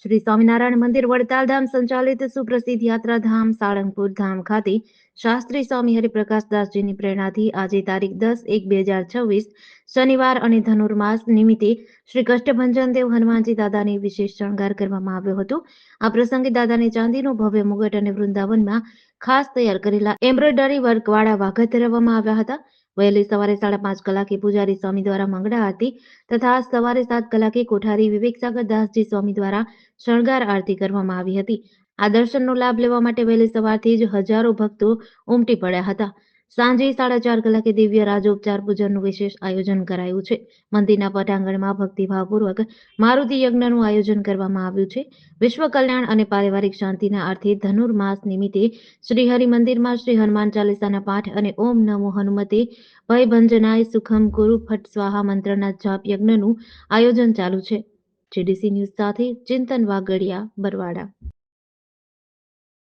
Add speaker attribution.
Speaker 1: શ્રી સ્વામિનારાયણ મંદિર વડતાલ ધામ સંચાલિત સુપ્રસિદ્ધ યાત્રાધામ સાળંગપુર ધામ ખાતે શાસ્ત્રી સ્વામી હરિપ્રકાશદાસજીની પ્રેરણાથી આજે તારીખ 10-1-2026 શનિવાર અને ધનુર્માસ નિમિત્તે શ્રી કષ્ટભંજન દેવ હનુમાનજી દાદાની વિશેષ શણગાર કરવામાં આવ્યો હતો. આ પ્રસંગે દાદાને ચાંદીનું ભવ્ય મુગટ અને વૃંદાવનમાં ખાસ તૈયાર કરેલા એમ્બ્રોઇડરી વર્કવાળા વાઘા ધરવામાં આવ્યા હતા. વહેલી સવારે 5:30 કલાકે પૂજારી સ્વામી દ્વારા મંગળા આરતી તથા સવારે 7 કલાકે કોઠારી વિવેકસાગર દાસજી સ્વામી દ્વારા શણગાર આરતી કરવામાં આવી હતી. આ દર્શનનો લાભ લેવા માટે વહેલી સવારથી જ હજારો ભક્તો ઉમટી પડ્યા હતા. સાંજે 4:30 કલાકે દિવ્ય રાજોપચાર પૂજનનું વિશેષ આયોજન કરાયું છે. મંદિરના પટાંગણમાં ભક્તિભાવપૂર્વક મારુતિ યજ્ઞનું આયોજન કરવામાં આવ્યું છે. વિશ્વ કલ્યાણ અને પારિવારિક શાંતિના અર્થે ધનુર્માસ નિમિત્તે શ્રી હરિ મંદિરમાં શ્રી હનુમાન ચાલીસાના પાઠ અને ઓમ નમો હનુમતે ભયભંજનાય સુખમ કુરુ ફટ સ્વાહા મંત્રના જાપ યજ્ઞનું આયોજન ચાલુ છે. GDC ન્યૂઝ સાથે ચિંતન વાગડિયા, બરવાડા.